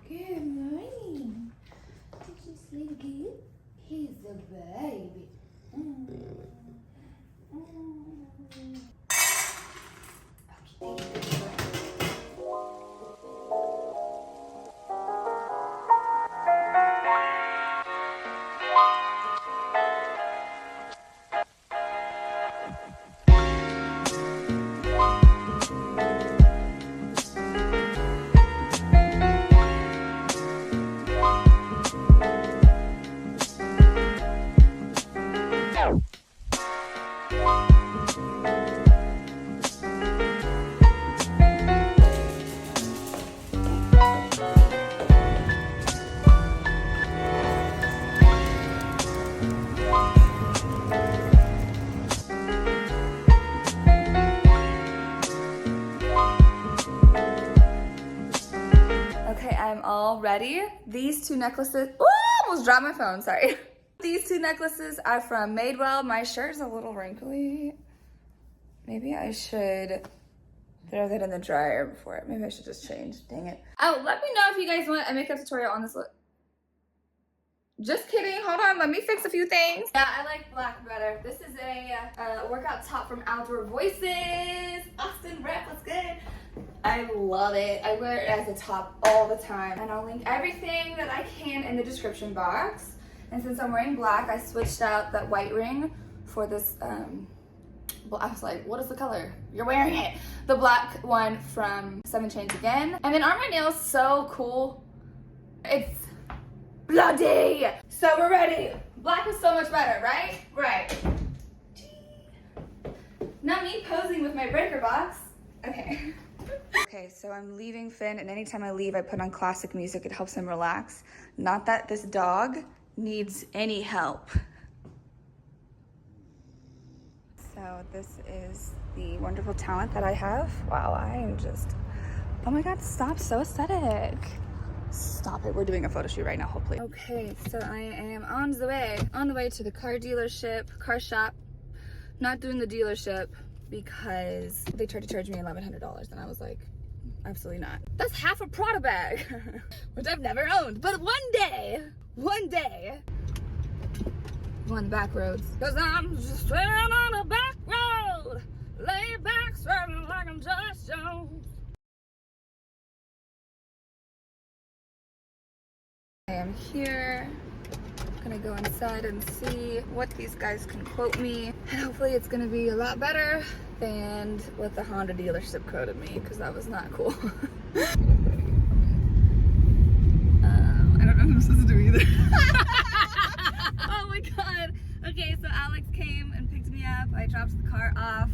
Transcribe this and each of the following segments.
Good morning. Did you sleep good? He's a baby. I'm all ready. These two necklaces, ooh, almost dropped my phone, sorry. These two necklaces are from Madewell. My shirt is a little wrinkly. Maybe I should throw that in the dryer before, maybe I should just change, dang it. Oh, let me know if you guys want a makeup tutorial on this look. Just kidding, hold on, let me fix a few things. Yeah, I like black better. This is a workout top from Outdoor Voices. Austin Rep, what's good? I love it. I wear it as a top all the time. And I'll link everything that I can in the description box. And since I'm wearing black, I switched out that white ring for this, well, I was like, what is the color? You're wearing it. The black one from 7 Chains again. And then are my nails so cool? It's bloody. So we're ready. Black is so much better, right? Right. Not me posing with my breaker box. Okay. Okay, so I'm leaving Finn, and anytime I leave, I put on classic music. It helps him relax. Not that this dog needs any help. So this is the wonderful talent that I have. Wow, I am just, oh my God, stop, so aesthetic. Stop it, we're doing a photo shoot right now, hopefully. Okay, so I am on the way to the car dealership, car shop. Not doing the dealership because they tried to charge me $1,100, and I was like, absolutely not. That's half a Prada bag, which I've never owned, but one day, go on the back roads, cause I'm just sitting on a back road, lay back, sweating like I'm just Jones. I am here. Gonna go inside and see what these guys can quote me, and hopefully it's gonna be a lot better than what the Honda dealership quoted me, because that was not cool. I don't know what I'm supposed to do either. Oh my God. Okay, so Alex came and picked me up. I dropped the car off.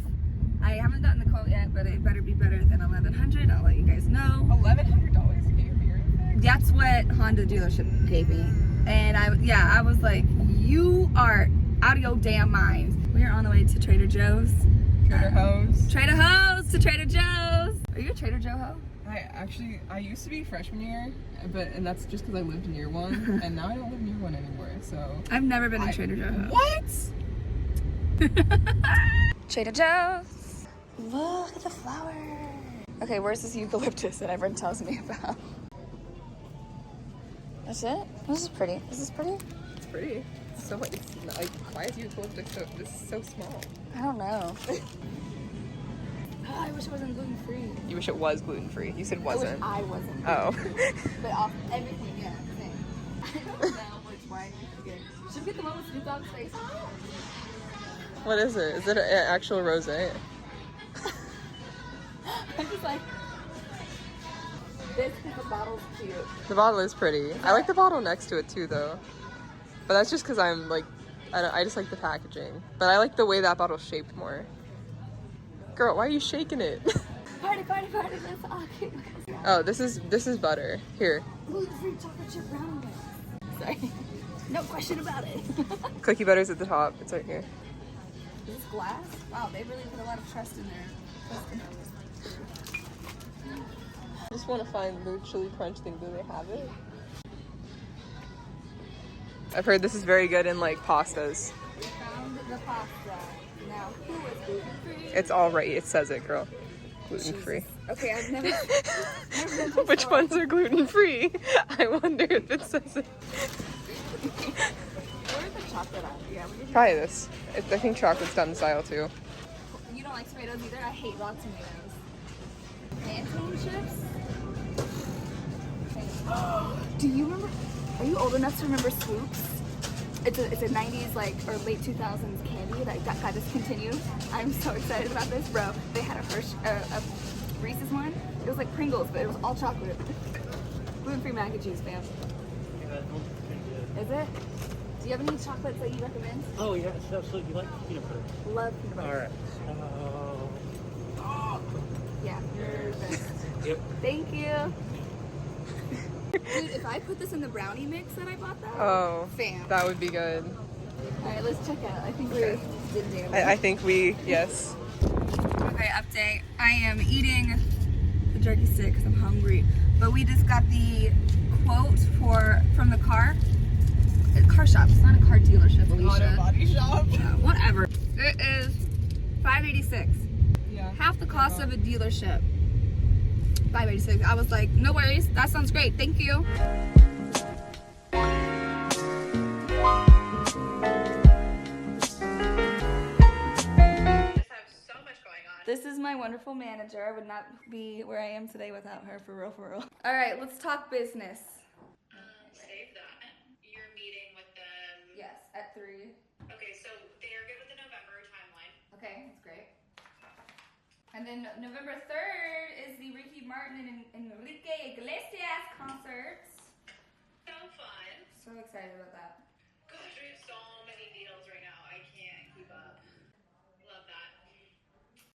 I haven't gotten the quote yet, but it better be better than $1,100. I'll let you guys know. $1,100 to get your hearing fixed? That's what Honda dealership gave me. And I was like, you are out of your damn mind. We are on the way to Trader Joe's. Trader Joe's. Trader Joe's to Trader Joe's. Are you a Trader Joe ho? I used to be freshman year, and that's just because I lived near one, and now I don't live near one anymore, so. I've never been a Trader Joe ho. What? Trader Joe's. Look at the flower. Okay, where's this eucalyptus that everyone tells me about? That's it? This is pretty. Is this pretty? It's pretty. So it's like, why is eucalyptus so small? I don't know. Oh, I wish it wasn't gluten-free. You wish it was gluten-free. You said wasn't. I wish I wasn't. Oh. But off everything, yeah, same. I don't know which wine we should get. Should we get the one with Snoop Dogg's face? What is it? Is it an actual rosé? I'm just like, this because the bottle's cute. The bottle is pretty. I like the bottle next to it too, though. But that's just because I'm like, I just like the packaging. But I like the way that bottle's shaped more. Girl, why are you shaking it? Party, party, party, that's all cute. Oh, this is butter. Here. Gluten-free chocolate chip brownie mix. Sorry. No question about it. Clicky butter's at the top. It's right here. Is this glass? Wow, they really put a lot of trust in there. I just want to find the chili crunch thing. Do they have it? I've heard this is very good in like pastas. We found the pasta. Now, who is gluten-free? It's all right. It says it, girl. Gluten-free. Jesus. Okay, I've never been to a Which store. ones are gluten-free? I wonder if it says it. Where's the chocolate at? Yeah, we did. Try this. I think chocolate's down the style too. You don't like tomatoes either? I hate raw tomatoes. Plantain chips? Do you remember? Are you old enough to remember Swoops? It's a 90s like or late 2000s candy that got discontinued. I'm so excited about this, bro. They had a Reese's one. It was like Pringles, but it was all chocolate. Gluten-free mac and cheese, fam. Is it? Do you have any chocolates that you recommend? Oh yes, absolutely. You like peanut butter? Love peanut butter. All right. Yeah. You're the best. Yep. Thank you. Dude, if I put this in the brownie mix that I bought that, Oh, fam. that would be good. Alright, let's check out. I think we did damage. I think we, yes. Okay, update. I am eating the jerky stick because I'm hungry. But we just got the quote from the car shop. It's not a car dealership, Alisha. body shop. Yeah, whatever. It is $586. Yeah. Half the cost of a dealership. $586. I was like, no worries. That sounds great. Thank you. This is my wonderful manager. I would not be where I am today without her, for real, for real. All right, let's talk business. Save that. You're meeting with them. Yes, at 3. Okay, so they are good with the November timeline. Okay, that's great. And then November 3rd is the Ricky Martin and Enrique Iglesias concerts. So fun. So excited about that. Gosh, we have so many deals right now. I can't keep up. Love that.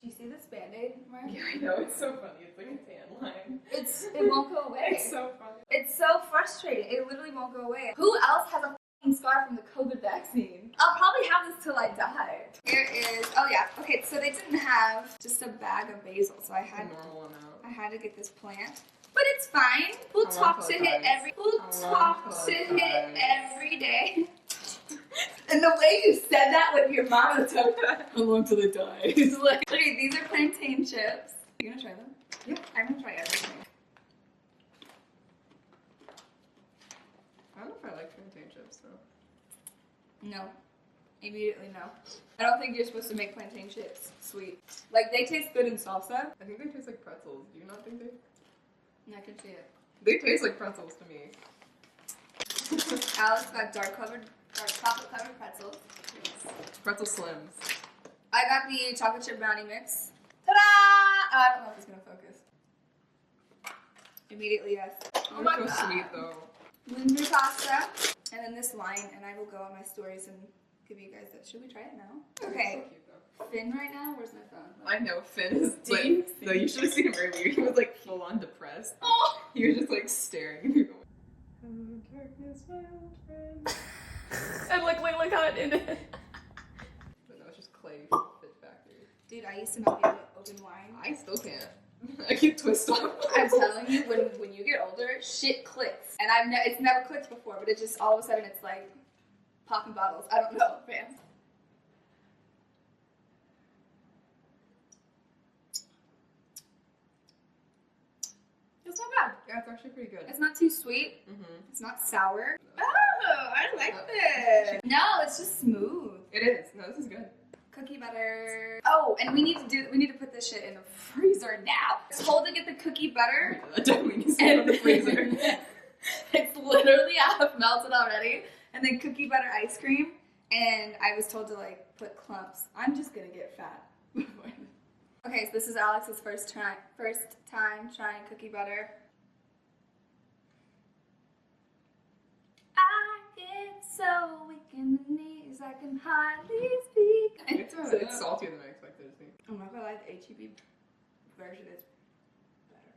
Do you see this Band-Aid, Mark? Yeah, I know. It's so funny. It's like a tan line. It won't go away. It's so funny. It's so frustrating. It literally won't go away. Who else has a f***ing scar from the COVID vaccine? I'll probably have this till I die. Here is, oh yeah, okay, so they didn't have just a bag of basil, so I had Normal amount. to get this plant. But it's fine. We'll talk to hit every day. And the way you said that with your mom was so how long till it dies? Like, okay, these are plantain chips. You gonna try them? Yeah. I'm gonna try everything. I don't know if I like plantain chips though. No. Immediately no. I don't think you're supposed to make plantain chips sweet. Like, they taste good in salsa. I think they taste like pretzels. Do you not think they? I can see it. They taste like pretzels to me. Alex got dark chocolate covered pretzels. Pretzel slims. I got the chocolate chip brownie mix. Ta-da! I don't know if it's gonna focus. Immediately, yes. Oh my god. So sweet though. Gluten-free pasta. And then this wine, and I will go on my stories and give you guys that. Should we try it now? Okay. So cute, though. Finn right now? Where's my phone? I know Finn is Deep. like, no, you should have seen him earlier. He was like full on depressed. Oh! He was just like staring through the window. Oh, darkness, my old friend. And look how it ended. But no, it's just clay fit factory. Dude, I used to not be able to open wine. I still can't. I keep twist off. I'm telling you, when you get older, shit clicks. And it's never clicked before, but it just all of a sudden it's like popping bottles. I don't know, fans. It's not bad. Yeah, it's actually pretty good. It's not too sweet. Mm-hmm. It's not sour. Oh, I like this. No, it's just smooth. It is. No, this is good. Cookie butter. Oh, and we need to put this shit in the freezer now. It's told to get the cookie butter. That definitely needs to go in the freezer. It's literally half melted already. And then cookie butter ice cream. And I was told to like put clumps. I'm just gonna get fat. Okay, so this is Alex's first time trying cookie butter. I get so weak in the knees I can hardly speak. It's saltier than I expected it to be. Oh my god, the HEB version is better.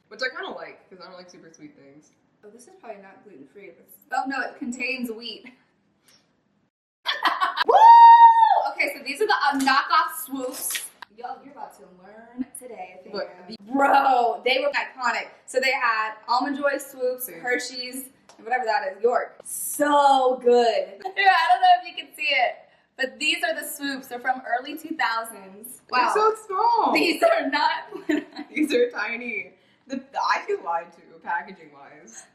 Which I kind of like, because I don't like super sweet things. Oh, this is probably not gluten-free. Oh no, it contains wheat. Woo! Okay, so these are the knockoff swoops. Yo, you're about to learn today, I think. Look, Bro, they were iconic. So they had Almond Joy swoops, See. Hershey's, and whatever that is, York. So good. Yeah, I don't know if you can see it, But these are the swoops. They're from early 2000s. They're so small. These are not. These are tiny. I feel lied to, packaging wise.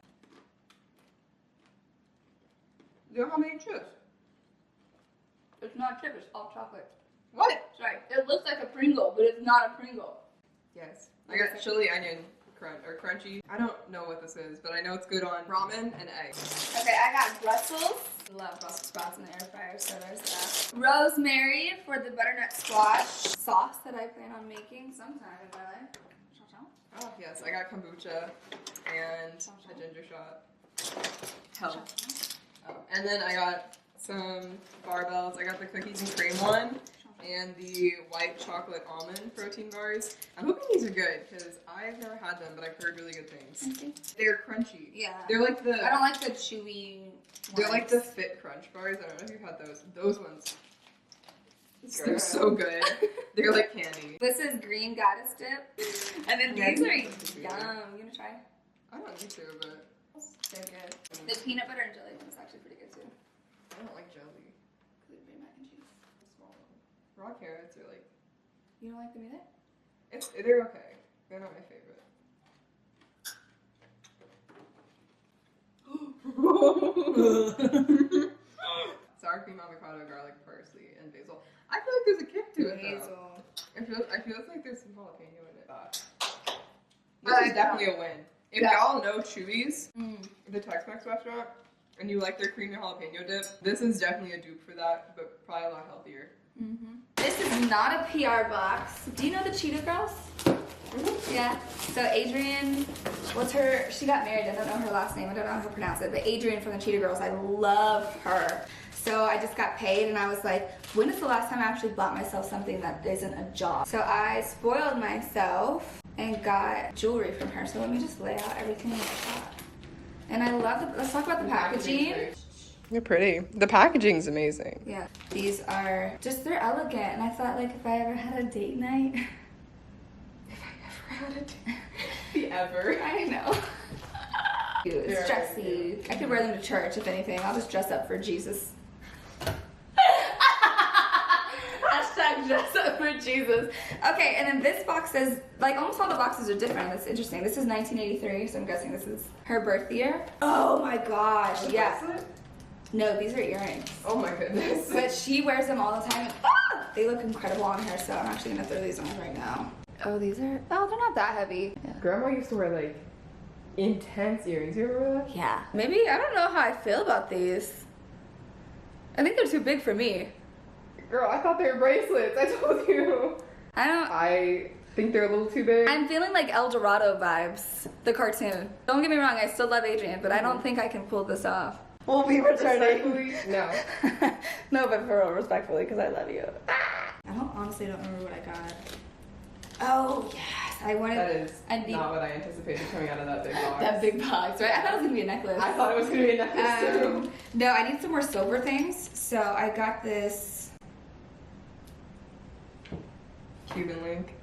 Look how many chips. It's not chip, it's all chocolate. What? Sorry. It looks like a Pringle, but it's not a Pringle. Yes. I got chili onion crunchy. I don't know what this is, but I know it's good on ramen and eggs. Okay, I got Brussels. Love Brussels sprouts in the air fryer, so there's that. Rosemary for the butternut squash sauce that I plan on making sometime in my life. Oh, yes. I got kombucha and a ginger shot. Help. Oh, and then I got some barbells. I got the cookies and cream one and the white chocolate almond protein bars. I'm hoping these are good because I've never had them, but I've heard really good things. They're crunchy. Yeah. They're like the. I don't like the chewy ones. They're like the Fit Crunch bars. I don't know if you've had those. Those ones. They're so good. They're like candy. This is green goddess dip. And then these are yum. You gonna try? I don't need to, but They're good. The peanut butter and jelly one is actually pretty good too. I don't like jelly. Gluten-free mac and cheese. Small one. Raw carrots are like. You don't like them either? They're okay. They're not my favorite. Sour cream, avocado, garlic, parsley, and basil. I feel like there's a kick to it though. I feel like there's some jalapeno in it. This is definitely a win. If y'all know Chewy's, the Tex-Mex restaurant, and you like their cream and jalapeno dip, this is definitely a dupe for that, but probably a lot healthier. This is not a PR box. Do you know the Cheetah Girls? Yeah. So Adrian, she got married. I don't know her last name. I don't know how to pronounce it. But Adrian from the Cheetah Girls, I love her. So I just got paid and I was like, when is the last time I actually bought myself something that isn't a job? So I spoiled myself and got jewelry from her. So let me just lay out everything that I got. And I love let's talk about the packaging. They're pretty. The packaging's amazing. Yeah. These are they're elegant. And I thought like if I ever had a date night. Ever. I know. It's dressy. I could wear them to church if anything. I'll just dress up for Jesus. Hashtag dress up for Jesus. Okay, and then this box is, like almost all the boxes are different. That's interesting. This is 1983, so I'm guessing this is her birth year. Oh my gosh, yeah. No, these are earrings. Oh my goodness. But she wears them all the time. They look incredible on her, so I'm actually gonna throw these on right now. Oh, they're not that heavy. Yeah. Grandma used to wear like intense earrings. You remember that? Yeah. Maybe, I don't know how I feel about these. I think they're too big for me. Girl, I thought they were bracelets. I told you. I think they're a little too big. I'm feeling like El Dorado vibes, the cartoon. Don't get me wrong, I still love Adrian, but I don't think I can pull this off. We'll be returning. No. No, but for real, respectfully, because I love you. I honestly don't remember what I got. Oh, yes. I wanted. That is not what I anticipated coming out of that big box. That big box, right? I thought it was going to be a necklace. I thought it was going to be a necklace too. No, I need some more silver things. So I got this. Cuban link.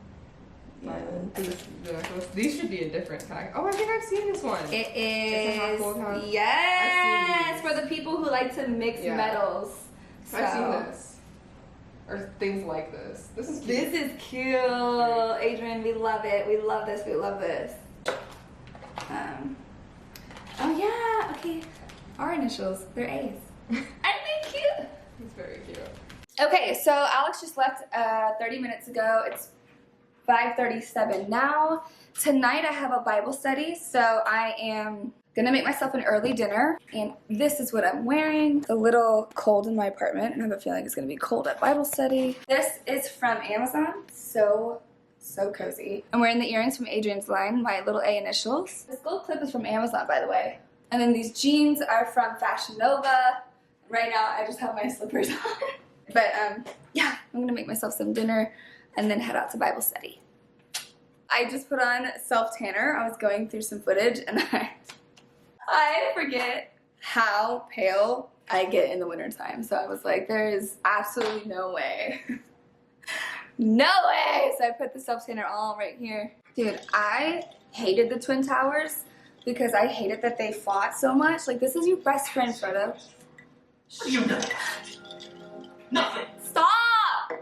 Yeah. The necklace. These should be a different pack. Oh, I think I've seen this one. It is. I've Yes, seen for the people who like to mix metals. So. I've seen this. Or things like this. This is cute. This is cute. Adrian, we love it. We love this. We love this. Oh yeah, okay. Our initials, they're A's. Aren't they cute? It's very cute. Okay, so Alex just left 30 minutes ago. It's 5:37 now. Tonight I have a Bible study, so I am gonna make myself an early dinner, and this is what I'm wearing. It's a little cold in my apartment, and I have a feeling it's gonna be cold at Bible study. This is from Amazon, so cozy. I'm wearing the earrings from Adrian's line, my little A initials. This gold clip is from Amazon, by the way. And then these jeans are from Fashion Nova. Right now, I just have my slippers on. But yeah, I'm gonna make myself some dinner and then head out to Bible study. I just put on self-tanner. I was going through some footage and I forget how pale I get in the wintertime. So I was like, there is absolutely no way. No way! So I put the self-tanner all right here. Dude, I hated the Twin Towers because I hated that they fought so much. Like, this is your best friend, Frodo. Nothing. Stop! And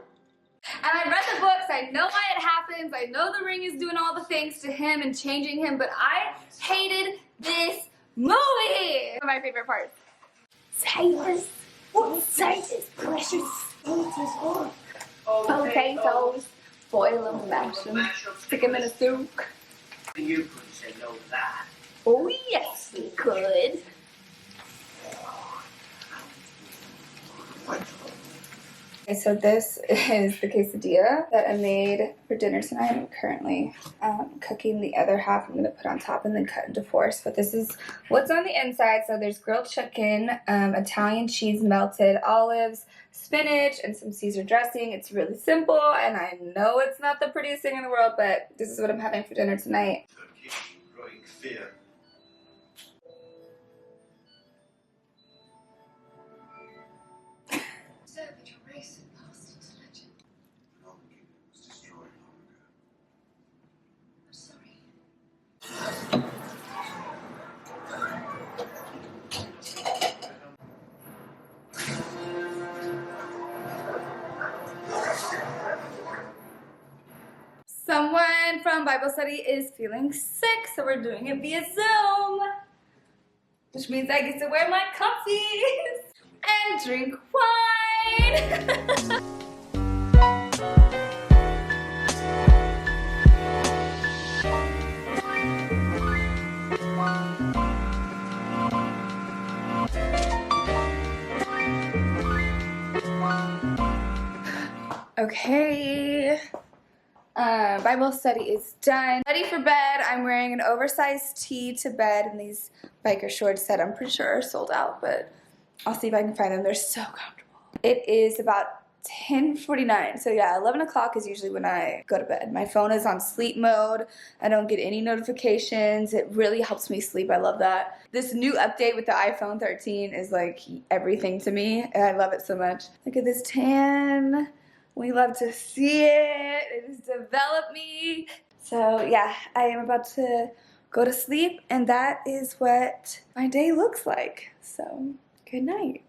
I read the books, I know why it happens, I know the ring is doing all the things to him and changing him, but I hated this movie! One of my favorite parts. Potatoes. Potatoes, precious potatoes. Potatoes. Boil them, mash them, stick them in a soup. You couldn't say no to that. Oh yes, we could. Okay, so this is the quesadilla that I made for dinner tonight. I'm currently cooking the other half. I'm going to put on top and then cut into four. But this is what's on the inside. So there's grilled chicken, Italian cheese melted, olives, spinach, and some Caesar dressing. It's really simple, and I know it's not the prettiest thing in the world, but this is what I'm having for dinner tonight. Growing fear. Someone from Bible study is feeling sick, so we're doing it via Zoom. Which means I get to wear my comfies and drink wine. Okay. Bible study is done. Ready for bed. I'm wearing an oversized tee to bed and these biker shorts that I'm pretty sure are sold out, but I'll see if I can find them. They're so comfortable. It is about 10:49, so yeah, 11 o'clock is usually when I go to bed. My phone is on sleep mode. I don't get any notifications. It really helps me sleep. I love that. This new update with the iPhone 13 is like everything to me, and I love it so much. Look at this tan. We love to see it. It has developed me. So yeah, I am about to go to sleep, and that is what my day looks like. So good night.